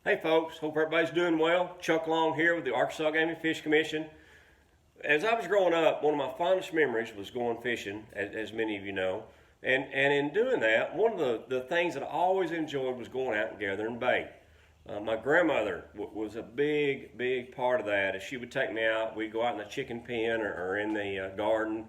Hey folks, hope everybody's doing well. Chuck Long here with the Arkansas Game and Fish Commission. As I was growing up, one of my fondest memories was going fishing, as many of you know. And in doing that, one of the things that I always enjoyed was going out and gathering bait. My grandmother was a big part of that. As she would take me out, we'd go out in the chicken pen or in the garden,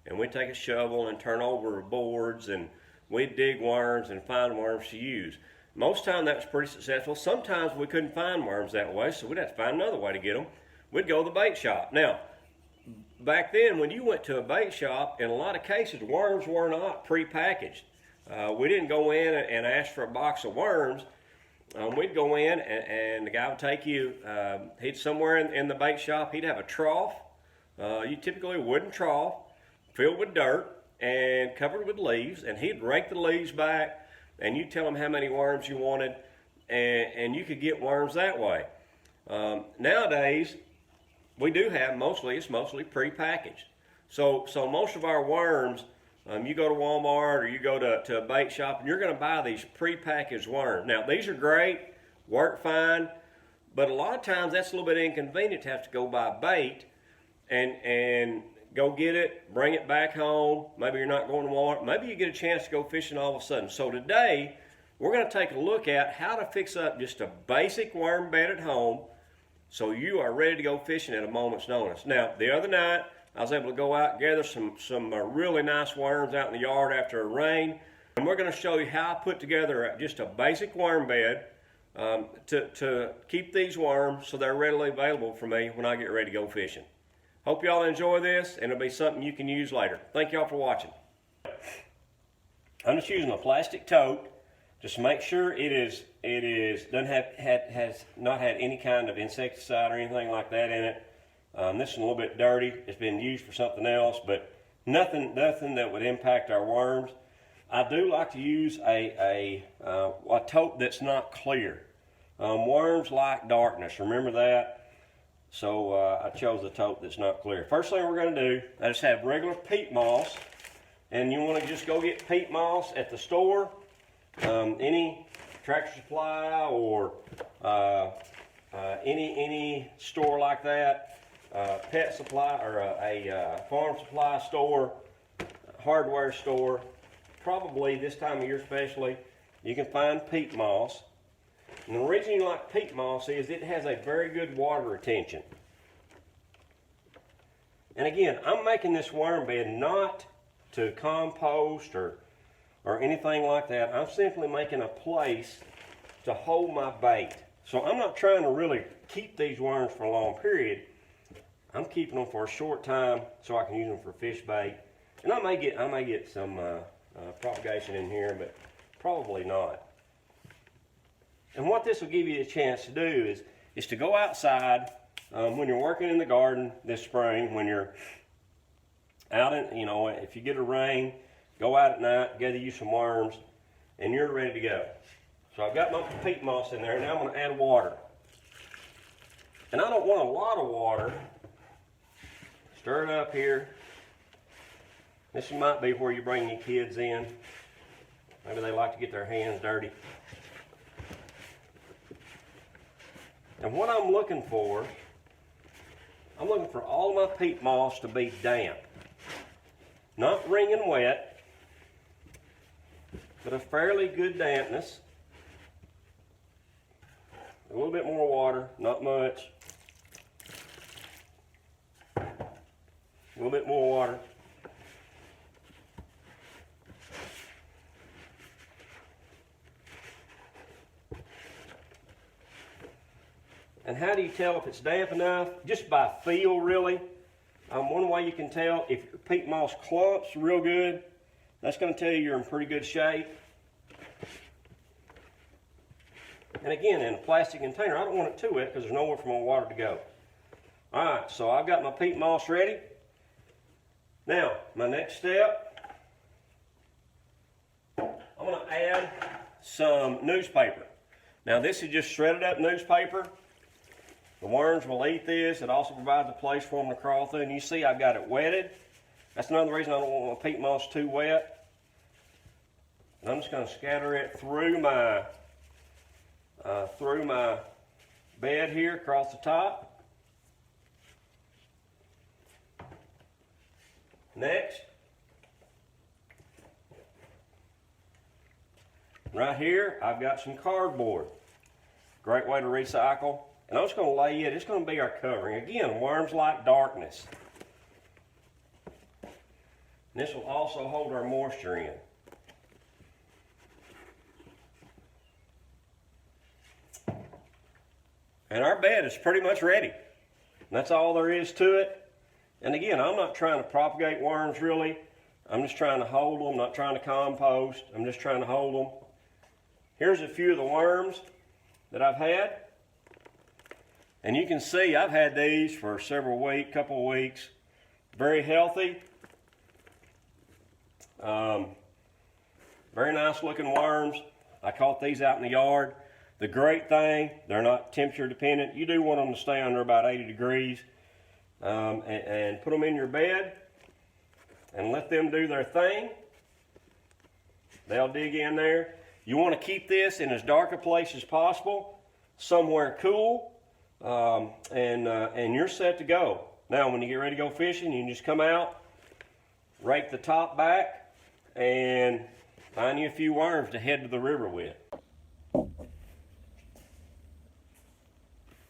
and we'd take a shovel and turn over boards, and we'd dig worms and find worms to use. Most time that was pretty successful. Sometimes we couldn't find worms that way, so we'd have to find another way to get them. We'd go to the bait shop. Now, back then, when you went to a bait shop, in a lot of cases, worms were not pre-packaged. We didn't go in and ask for a box of worms. We'd go in and the guy would take you, he'd somewhere in the bait shop, he'd have a trough, you typically a wooden trough, filled with dirt and covered with leaves, and he'd rake the leaves back, and you tell him how many worms you wanted, and you could get worms that way. Nowadays, we do have it's mostly pre-packaged. So most of our worms, you go to Walmart or you go to a bait shop, and you're going to buy these pre-packaged worms. Now, these are great, work fine, but a lot of times that's a little bit inconvenient to have to go buy bait and go get it, bring it back home. Maybe you're not going to Walmart. Maybe you get a chance to go fishing all of a sudden. So today, we're going to take a look at how to fix up just a basic worm bed at home so you are ready to go fishing at a moment's notice. Now, the other night, I was able to go out and gather some really nice worms out in the yard after a rain. And we're going to show you how I put together just a basic worm bed to keep these worms so they're readily available for me when I get ready to go fishing. Hope y'all enjoy this, and it'll be something you can use later. Thank y'all for watching. I'm just using a plastic tote just to make sure has not had any kind of insecticide or anything like that in it. This is a little bit dirty. It's been used for something else, but nothing that would impact our worms. I do like to use a tote that's not clear. Worms like darkness. Remember that. So I chose the tote that's not clear. First thing we're going to do, I just have regular peat moss, and you want to just go get peat moss at the store, any Tractor Supply or any store like that, pet supply or a farm supply store, hardware store. Probably this time of year especially, you can find peat moss. And the reason you like peat moss is it has a very good water retention. And again, I'm making this worm bed not to compost or anything like that. I'm simply making a place to hold my bait. So I'm not trying to really keep these worms for a long period. I'm keeping them for a short time so I can use them for fish bait. And I may get some propagation in here, but probably not. And what this will give you a chance to do is to go outside when you're working in the garden this spring, when you're out in, if you get a rain, go out at night, gather you some worms, and you're ready to go. So I've got my peat moss in there, and now I'm going to add water. And I don't want a lot of water. Stir it up here. This might be where you bring your kids in. Maybe they like to get their hands dirty. And what I'm looking for all my peat moss to be damp. Not wringing wet, but a fairly good dampness. A little bit more water, not much. A little bit more water. And how do you tell if it's damp enough? Just by feel, really. One way you can tell, if your peat moss clumps real good, that's going to tell you you're in pretty good shape. And again, in a plastic container, I don't want it too wet because there's nowhere for my water to go. All right, so I've got my peat moss ready. Now, my next step, I'm going to add some newspaper. Now, this is just shredded up newspaper. The worms will eat this. It also provides a place for them to crawl through. And you see I've got it wetted. That's another reason I don't want my peat moss too wet. And I'm just going to scatter it through my through my bed here across the top. Next, right here, I've got some cardboard. Great way to recycle. And I'm just going to lay it, it's going to be our covering. Again, worms like darkness. And this will also hold our moisture in. And our bed is pretty much ready. And that's all there is to it. And again, I'm not trying to propagate worms really. I'm just trying to hold them, not trying to compost. I'm just trying to hold them. Here's a few of the worms that I've had. And you can see I've had these for several weeks, couple of weeks. Very healthy. Very nice looking worms. I caught these out in the yard. The great thing, they're not temperature dependent. You do want them to stay under about 80 degrees. And put them in your bed and let them do their thing. They'll dig in there. You want to keep this in as dark a place as possible, somewhere cool, and you're set to go. Now when you get ready to go fishing, you can just come out, rake the top back, and find you a few worms to head to the river with.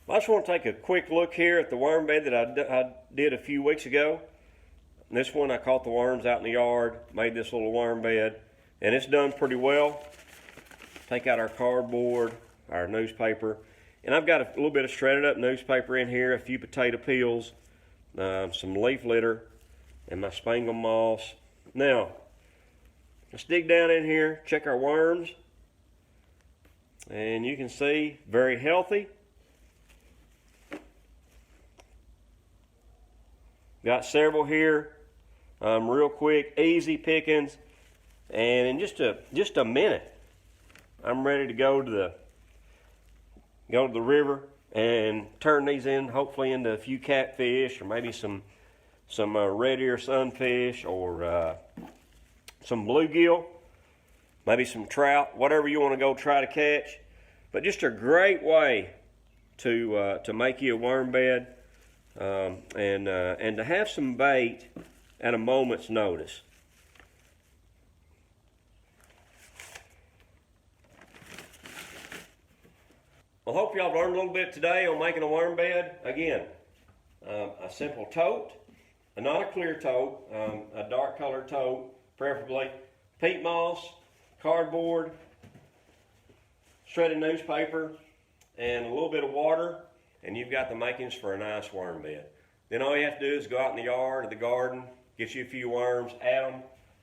I just want to take a quick look here at the worm bed that I did a few weeks ago. And this one I caught the worms out in the yard, made this little worm bed, and it's done pretty well. Take out our cardboard, our newspaper, and I've got a little bit of shredded up newspaper in here, a few potato peels, some leaf litter, and my spangle moss. Now, let's dig down in here, check our worms, and you can see very healthy. Got several here, real quick, easy pickings, and in just a minute, I'm ready to go to the river and turn these in, hopefully into a few catfish or maybe some red ear sunfish or some bluegill, maybe some trout, whatever you want to go try to catch. But just a great way to make you a worm bed. And to have some bait at a moment's notice. I hope y'all learned a little bit today on making a worm bed. Again, a simple tote, not a clear tote, a dark colored tote, preferably. Peat moss, cardboard, shredded newspaper, and a little bit of water, and you've got the makings for a nice worm bed. Then all you have to do is go out in the yard or the garden, get you a few worms, add them,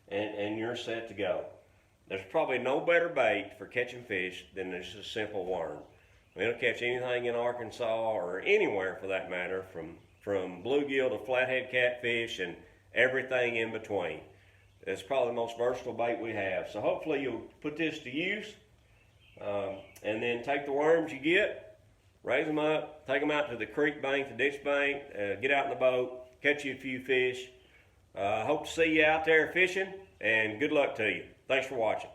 and you're set to go. There's probably no better bait for catching fish than just a simple worm. It'll catch anything in Arkansas or anywhere for that matter, from bluegill to flathead catfish and everything in between. It's probably the most versatile bait we have. So hopefully you'll put this to use, and then take the worms you get, raise them up, take them out to the creek bank, the ditch bank, get out in the boat, catch you a few fish. Hope to see you out there fishing, and good luck to you. Thanks for watching.